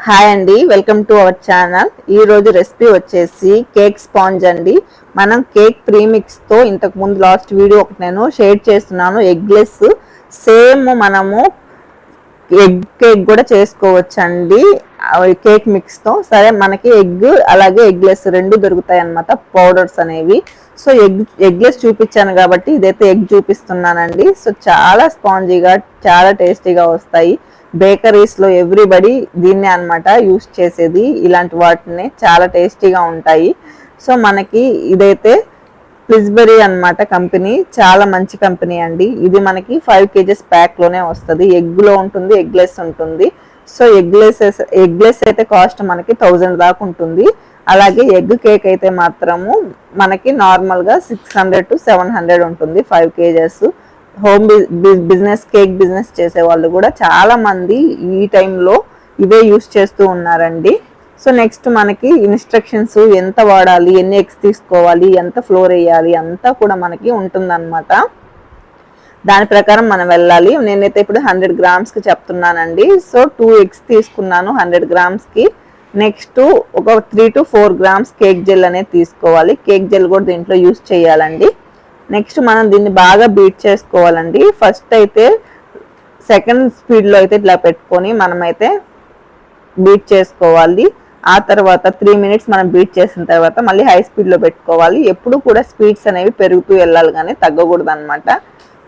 Hi అండి, welcome to our channel. ఈ రోజు రెసిపీ వచ్చేసి కేక్ స్పాంజ్ అండి. మనం కేక్ ప్రీమిక్స్తో ఇంతకు ముందు లాస్ట్ వీడియో ఒకటి నేను షేర్ చేస్తున్నాను. ఎగ్లెస్ సేమ్ మనము ఎగ్ కేక్ కూడా చేసుకోవచ్చు అండి కేక్ మిక్స్తో. సరే, మనకి ఎగ్ అలాగే ఎగ్లెస్ రెండు దొరుకుతాయి అన్నమాట, పౌడర్స్ అనేవి. సో ఎగ్లెస్ చూపించాను కాబట్టి ఇదైతే ఎగ్ చూపిస్తున్నానండి. సో చాలా స్పాంజీగా చాలా టేస్టీగా వస్తాయి. బేకరీస్లో ఎవ్రీబడి దీన్నే అనమాట యూస్ చేసేది, ఇలాంటి వాటిని చాలా టేస్టీగా ఉంటాయి. సో మనకి ఇదైతే ప్లిస్బెరీ అనమాట కంపెనీ, చాలా మంచి కంపెనీ అండి. ఇది మనకి 5 kgs ప్యాక్లోనే వస్తుంది. ఎగ్లో ఉంటుంది, ఎగ్లెస్ ఉంటుంది. సో ఎగ్లెస్ అయితే కాస్ట్ మనకి 1000 దాకా ఉంటుంది. అలాగే ఎగ్ కేక్ అయితే మాత్రము మనకి నార్మల్గా 600 to 700 ఉంటుంది 5 kgs. Home business, cake business చేసే వాళ్ళు కూడా చాలా మంది ఈ టైంలో ఇవే యూస్ చేస్తూ ఉన్నారండి. సో నెక్స్ట్ మనకి ఇన్స్ట్రక్షన్స్, ఎంత వాడాలి, ఎన్ని ఎగ్స్ తీసుకోవాలి, ఎంత ఫ్లోర్ వేయాలి అంతా కూడా మనకి ఉంటుందన్నమాట. దాని ప్రకారం మనం వెళ్ళాలి. నేనైతే ఇప్పుడు 100 grams చెప్తున్నానండి. సో 2 eggs తీసుకున్నాను 100 grams. నెక్స్ట్ ఒక 3 to 4 grams కేక్ జెల్ అనేది తీసుకోవాలి. కేక్ జెల్ కూడా దీంట్లో యూస్ చేయాలండి. నెక్స్ట్ మనం దీన్ని బాగా బీట్ చేసుకోవాలండి. ఫస్ట్ అయితే సెకండ్ స్పీడ్లో అయితే ఇట్లా పెట్టుకొని మనమైతే బీట్ చేసుకోవాలి. ఆ తర్వాత 3 minutes మనం బీట్ చేసిన తర్వాత మళ్ళీ హై స్పీడ్లో పెట్టుకోవాలి. ఎప్పుడు కూడా స్పీడ్స్ అనేవి పెరుగుతూ వెళ్ళాలి, కానీ తగ్గకూడదు అనమాట.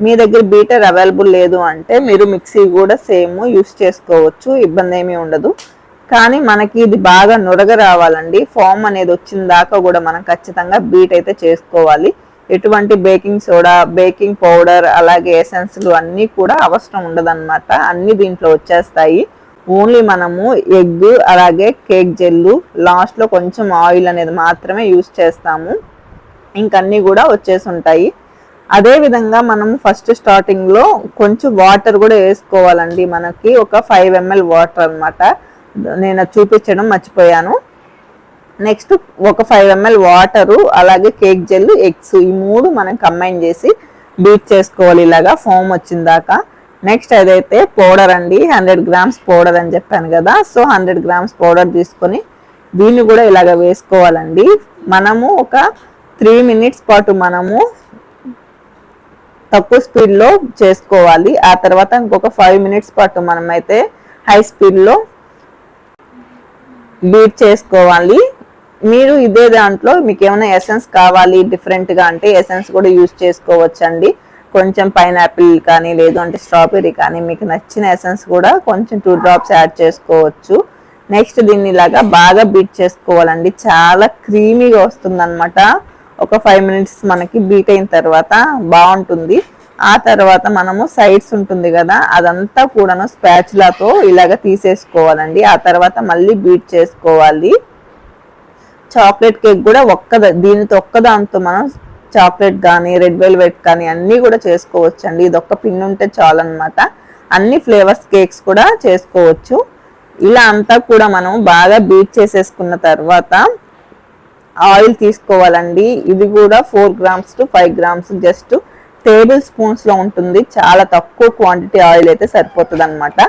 మీ దగ్గర బీటర్ అవైలబుల్ లేదు అంటే మీరు మిక్సీ కూడా సేమ్ యూస్ చేసుకోవచ్చు, ఇబ్బంది ఏమీ ఉండదు. కానీ మనకి ఇది బాగా నురగ రావాలండి. ఫామ్ అనేది వచ్చిన దాకా కూడా మనం ఖచ్చితంగా బీట్ అయితే చేసుకోవాలి. ఎటువంటి బేకింగ్ సోడా, బేకింగ్ పౌడర్, అలాగే ఎసెన్స్లు అన్నీ కూడా అవసరం ఉండదన్నమాట. అన్నీ దీంట్లో వచ్చేస్తాయి. ఓన్లీ మనము ఎగ్ అలాగే కేక్ జెల్లు, లాస్ట్లో కొంచెం ఆయిల్ అనేది మాత్రమే యూస్ చేస్తాము. ఇంకన్నీ కూడా వచ్చేసి ఉంటాయి. అదేవిధంగా మనము ఫస్ట్ స్టార్టింగ్లో కొంచెం వాటర్ కూడా వేసుకోవాలండి. మనకి ఒక 5 ml వాటర్ అనమాట. నేను చూపించడం మర్చిపోయాను. నెక్స్ట్ ఒక 5 ml వాటరు, అలాగే కేక్ జెల్, ఎగ్స్, ఈ 3 మనం కంబైన్ చేసి బీట్ చేసుకోవాలి ఇలాగా ఫోమ్ వచ్చిన దాకా. నెక్స్ట్ అదైతే పౌడర్ అండి, 100 grams పౌడర్ అని చెప్పాను కదా. సో 100 grams పౌడర్ తీసుకొని దీన్ని కూడా ఇలాగ వేసుకోవాలండి. మనము ఒక 3 minutes పాటు మనము తక్కువ స్పీడ్లో చేసుకోవాలి. ఆ తర్వాత ఇంకొక 5 minutes పాటు మనమైతే హై స్పీడ్లో బీట్ చేసుకోవాలి. మీరు ఇదే దాంట్లో మీకు ఏమైనా ఎసెన్స్ కావాలి డిఫరెంట్గా అంటే ఎసెన్స్ కూడా యూజ్ చేసుకోవచ్చండి. కొంచెం పైనాపిల్ కానీ, లేదు అంటే స్ట్రాబెర్రీ కానీ, మీకు నచ్చిన ఎసెన్స్ కూడా కొంచెం 2 drops యాడ్ చేసుకోవచ్చు. నెక్స్ట్ దీన్ని ఇలాగా బాగా బీట్ చేసుకోవాలండి. చాలా క్రీమీగా వస్తుంది అనమాట. ఒక 5 minutes మనకి బీట్ అయిన తర్వాత బాగుంటుంది. ఆ తర్వాత మనము సైడ్స్ ఉంటుంది కదా, అదంతా కూడాను స్పాచులాతో ఇలాగ తీసేసుకోవాలండి. ఆ తర్వాత మళ్ళీ బీట్ చేసుకోవాలి. చాక్లెట్ కేక్ కూడా దీనితో ఒక్కదాంతో మనం చాక్లెట్ కానీ, రెడ్ వెల్వెట్ కానీ అన్నీ కూడా చేసుకోవచ్చు అండి. ఇది ఒక్క పిన్ ఉంటే చాలు అనమాట. అన్ని ఫ్లేవర్స్ కేక్స్ కూడా చేసుకోవచ్చు. ఇలా అంతా కూడా మనం బాగా బీట్ చేసేసుకున్న తర్వాత ఆయిల్ తీసుకోవాలండి. ఇది కూడా 4 grams to 5 grams, just table స్పూన్స్లో ఉంటుంది. చాలా తక్కువ క్వాంటిటీ ఆయిల్ అయితే సరిపోతుంది అనమాట.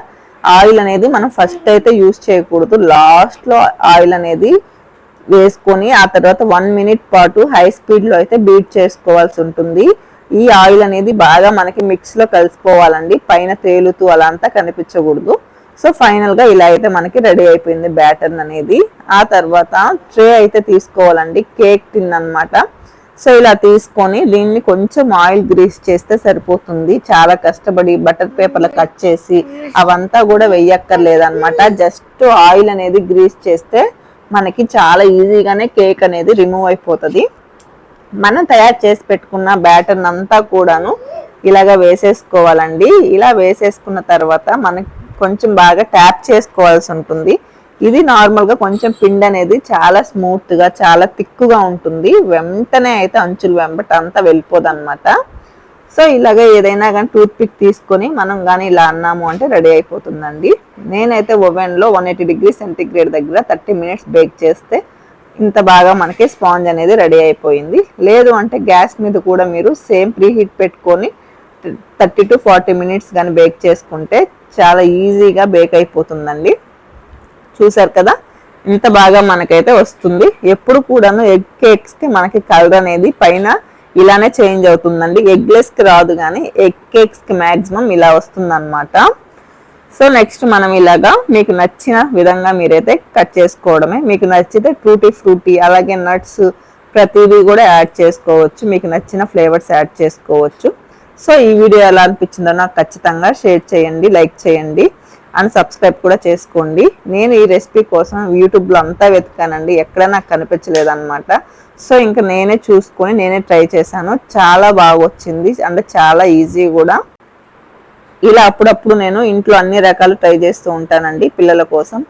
ఆయిల్ అనేది మనం ఫస్ట్ అయితే యూస్ చేయకూడదు, లాస్ట్లో ఆయిల్ అనేది వేసుకొని ఆ తర్వాత 1 minute పాటు హై స్పీడ్లో అయితే బీట్ చేసుకోవాల్సి ఉంటుంది. ఈ ఆయిల్ అనేది బాగా మనకి మిక్స్లో కలిసిపోవాలండి, పైన తేలుతూ అలా అంతా కనిపించకూడదు. సో ఫైనల్గా ఇలా అయితే మనకి రెడీ అయిపోయింది బ్యాటర్ అనేది. ఆ తర్వాత ట్రే అయితే తీసుకోవాలండి, కేక్ టిన్ అనమాట. సో ఇలా తీసుకొని దీన్ని కొంచెం ఆయిల్ గ్రీస్ చేస్తే సరిపోతుంది. చాలా కష్టపడి బటర్ పేపర్లో కట్ చేసి అవంతా కూడా వెయ్యక్కర్లేదన్నమాట. జస్ట్ ఆయిల్ అనేది గ్రీస్ చేస్తే మనకి చాలా ఈజీగానే కేక్ అనేది రిమూవ్ అయిపోతుంది. మనం తయారు చేసి పెట్టుకున్న బ్యాటర్ అంతా కూడాను ఇలాగ వేసేసుకోవాలండి. ఇలా వేసేసుకున్న తర్వాత మనకి కొంచెం బాగా ట్యాప్ చేసుకోవాల్సి ఉంటుంది. ఇది నార్మల్గా కొంచెం పిండి అనేది చాలా స్మూత్గా, చాలా థిక్గా ఉంటుంది. వెంటనే అయితే అంచులు వెంబట అంతా వెళ్ళిపోదు అనమాట. సో ఇలాగ ఏదైనా కానీ టూత్ పిక్ తీసుకొని మనం కానీ ఇలా అన్నాము అంటే రెడీ అయిపోతుందండి. నేనైతే ఓవెన్లో 180 degrees centigrade దగ్గర 30 minutes బేక్ చేస్తే ఇంత బాగా మనకి స్పాంజ్ అనేది రెడీ అయిపోయింది. లేదు అంటే గ్యాస్ మీద కూడా మీరు సేమ్ ప్రీ హీట్ పెట్టుకొని 30 to 40 minutes కానీ బేక్ చేసుకుంటే చాలా ఈజీగా బేక్ అయిపోతుందండి. చూసారు కదా, ఇంత బాగా మనకైతే వస్తుంది. ఎప్పుడు కూడాను ఎగ్ కేక్స్కి మనకి కలర్ అనేది పైన ఇలానే చేంజ్ అవుతుందండి. ఎగ్లెస్కి రాదు, కానీ ఎగ్ కేక్స్కి మ్యాక్సిమం ఇలా వస్తుంది అనమాట. సో నెక్స్ట్ మనం ఇలాగా మీకు నచ్చిన విధంగా మీరైతే కట్ చేసుకోవడమే. మీకు నచ్చితే టూటీ ఫ్రూటీ అలాగే నట్స్ ప్రతిదీ కూడా యాడ్ చేసుకోవచ్చు, మీకు నచ్చిన ఫ్లేవర్స్ యాడ్ చేసుకోవచ్చు. సో ఈ వీడియో ఎలా అనిపించిందో నాకు ఖచ్చితంగా షేర్ చేయండి, లైక్ చేయండి అండ్ సబ్స్క్రైబ్ కూడా చేసుకోండి. నేను ఈ రెసిపీ కోసం యూట్యూబ్లో అంతా వెతికానండి, ఎక్కడ నాకు కనిపించలేదన్నమాట. సో ఇంకా నేనే చూసుకొని నేనే ట్రై చేశాను, చాలా బాగా వచ్చింది, అంటే చాలా ఈజీ కూడా. ఇలా అప్పుడప్పుడు నేను ఇంట్లో అన్ని రకాలు ట్రై చేస్తూ ఉంటానండి పిల్లల కోసం.